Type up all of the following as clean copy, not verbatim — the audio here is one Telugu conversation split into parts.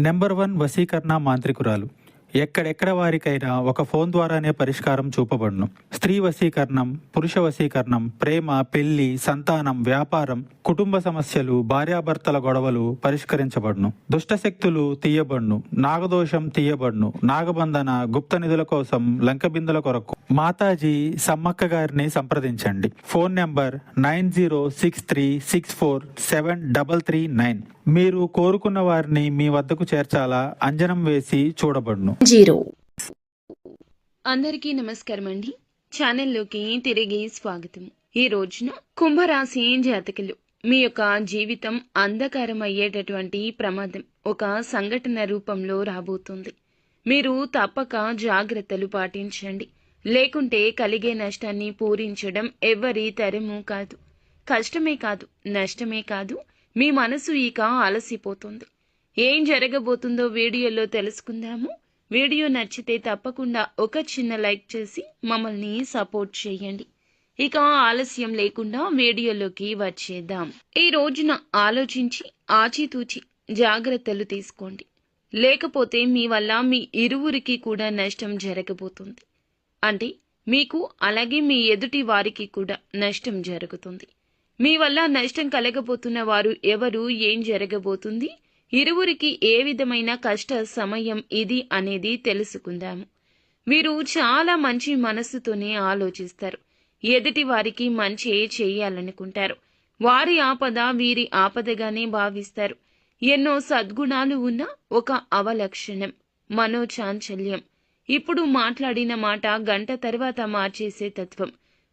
నెంబర్ 1 వశీకరణ మాంత్రికురాలు. ఎక్కడెక్కడ వారికైనా ఒక ఫోన్ ద్వారానే పరిష్కారం చూపబడును. స్త్రీ వశీకరణం, పురుష వశీకరణం, ప్రేమ, పెళ్లి, సంతానం, వ్యాపారం, కుటుంబ సమస్యలు, భార్యాభర్తల గొడవలు పరిష్కరించబడును. దుష్టశక్తులు తీయబడును. నాగదోషం తీయబడును. నాగబంధన, గుప్త నిధుల కోసం లంకబిందుల కొరకు మాతాజీ సమ్మక్క గారిని సంప్రదించండి. Phone number 9063647339. మీరు కోరుకున్న వారిని మీ వద్దకు చేర్చాలా అంజనం వేసి చూడబడును. అందరికీ నమస్కారం అండి. ఛానల్లోకి తిరిగి స్వాగతం. ఈ రోజున కుంభరాశి జాతకులు మీ యొక్క జీవితం అంధకారం అయ్యేటటువంటి ప్రమాదం ఒక సంఘటన రూపంలో రాబోతుంది. మీరు తప్పక జాగ్రత్తలు పాటించండి. లేకుంటే కలిగే నష్టాన్ని పూరించడం ఎవ్వరి తరము కాదు. కష్టమే కాదు, నష్టమే కాదు, మీ మనసు ఇక అలసిపోతుంది. ఏం జరగబోతుందో వీడియోలో తెలుసుకుందాము. వీడియో నచ్చితే తప్పకుండా ఒక చిన్న లైక్ చేసి మమ్మల్ని సపోర్ట్ చేయండి. ఇక ఆలస్యం లేకుండా వీడియోలోకి వచ్చేద్దాం. ఈ రోజున ఆలోచించి ఆచితూచి జాగ్రత్తలు తీసుకోండి. లేకపోతే మీ వల్ల మీ ఇరువురికి కూడా నష్టం జరగబోతుంది. అంటే మీకు అలాగే మీ ఎదుటి వారికి కూడా నష్టం జరుగుతుంది. మీ వల్ల నష్టం కలగబోతున్న వారు ఎవరు, ఏం జరగబోతుంది, ఇరువురికి ఏ విధమైన కష్ట సమయం ఇది అనేది తెలుసుకుందాము. వీరు చాలా మంచి మనస్సుతోనే ఆలోచిస్తారు. ఎదుటి వారికి మంచి చేయాలనుకుంటారు. వారి ఆపద వీరి ఆపదగానే భావిస్తారు. ఎన్నో సద్గుణాలు ఉన్న ఒక అవలక్షణం మనోచాంచల్యం. ఇప్పుడు మాట్లాడిన మాట గంట తర్వాత మార్చేసే తత్వం.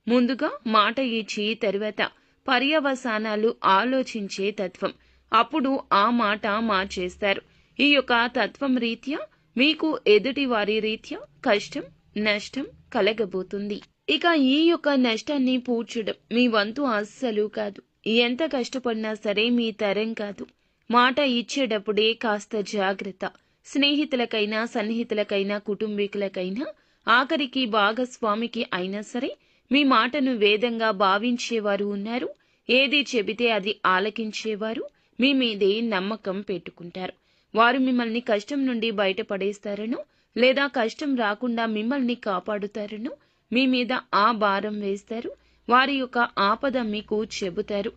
ముందుగా మాట ఇచ్చి తరువాత పర్యవసానాలు ఆలోచించే తత్వం. అప్పుడు ఆ మాట మార్చేస్తారు. ఈ యొక్క తత్వం రీత్యా మీకు ఎదుటి వారి రీత్యా కష్టం, నష్టం కలగబోతుంది. ఇక ఈ యొక్క నష్టాన్ని పూడ్చడం మీ వంతు అస్సలు కాదు. ఎంత కష్టపడినా సరే మీ తరం కాదు. మాట ఇచ్చేటప్పుడే కాస్త జాగ్రత్త. స్నేహితులకైనా, సన్నిహితులకైనా, కుటుంబీకులకైనా, ఆఖరికి భాగస్వామికి అయినా సరే మీ మాటను వేదంగా భావించేవారు ఉన్నారు. ఏది చెబితే అది ఆలకించేవారు మీ మీదే నమ్మకం పెట్టుకుంటారు. వారు మిమ్మల్ని కష్టం నుండి బయటపడేస్తారనో లేదా కష్టం రాకుండా మిమ్మల్ని కాపాడుతారనో మీ మీద ఆ భారం వేస్తారు. వారి యొక్క ఆపద మీకు చెబుతారు.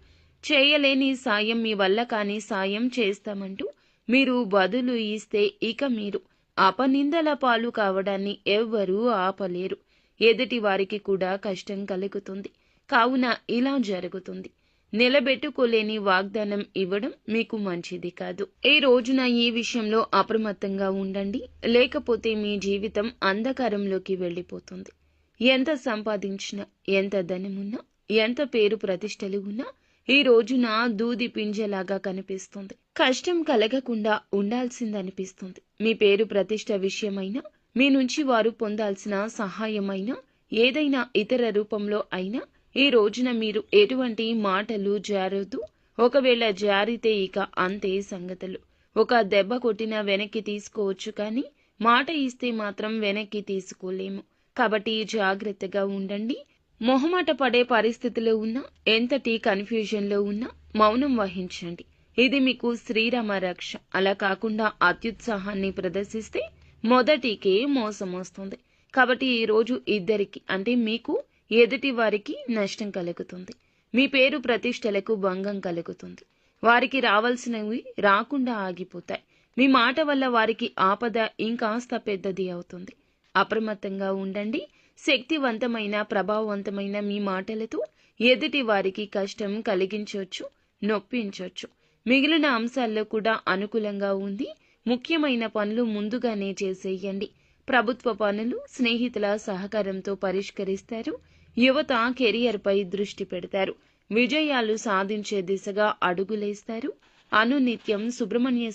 చేయలేని సాయం, మీ వల్ల కాని సాయం చేస్తామంటూ మీరు బదులు ఇస్తే ఇక మీరు అపనిందల పాలు కావడాన్ని ఎవ్వరూ ఆపలేరు. ఎదుటి వారికి కూడా కష్టం కలుగుతుంది. కావున ఇలా జరుగుతుంది. నిలబెట్టుకోలేని వాగ్దానం ఇవ్వడం మీకు మంచిది కాదు. ఈ రోజున ఈ విషయంలో అప్రమత్తంగా ఉండండి. లేకపోతే మీ జీవితం అంధకారంలోకి వెళ్ళిపోతుంది. ఎంత సంపాదించినా, ఎంత ధనమున్నా, ఎంత పేరు ప్రతిష్టలు ఉన్నా ఈ రోజున దూది పింజలాగా కనిపిస్తుంది. కష్టం కలగకుండా ఉండాల్సిందనిపిస్తుంది. మీ పేరు ప్రతిష్ట విషయమైనా, మీ నుంచి వారు పొందాల్సిన సహాయమైనా, ఏదైనా ఇతర రూపంలో అయినా ఈ రోజున మీరు ఎటువంటి మాటలు జారొద్దు. ఒకవేళ జారితే ఇక అంతే సంగతులు. ఒక దెబ్బ కొట్టినా వెనక్కి తీసుకోవచ్చు, కానీ మాట ఇస్తే మాత్రం వెనక్కి తీసుకోలేము. కాబట్టి జాగ్రత్తగా ఉండండి. మొహమాట పడే పరిస్థితిలో ఉన్నా, ఎంతటి కన్ఫ్యూజన్లో ఉన్నా మౌనం వహించండి. ఇది మీకు శ్రీరామ రక్ష. అలా కాకుండా అత్యుత్సాహాన్ని ప్రదర్శిస్తే మొదటికే మోసం వస్తుంది. కాబట్టి ఈరోజు ఇద్దరికి అంటే మీకు, ఎదుటి వారికి నష్టం కలుగుతుంది. మీ పేరు ప్రతిష్టలకు భంగం కలుగుతుంది. వారికి రావాల్సినవి రాకుండా ఆగిపోతాయి. మీ మాట వల్ల వారికి ఆపద ఇంకాస్త పెద్దది అవుతుంది. అప్రమత్తంగా ఉండండి. శక్తివంతమైన, ప్రభావవంతమైన మీ మాటలతో ఎదుటి వారికి కష్టం కలిగించవచ్చు, నొప్పించవచ్చు. మిగిలిన అంశాల్లో కూడా అనుకూలంగా ఉంది. ముఖ్యమైన పనులు ముందుగానే చేసేయండి. ప్రభుత్వ పనులు స్నేహితుల సహకారంతో పరిష్కరిస్తారు. యువత కెరియర్పై దృష్టి పెడతారు. విజయాలు సాధించే దిశగా అడుగులేస్తారు. అనునిత్యం సుబ్రహ్మణ్య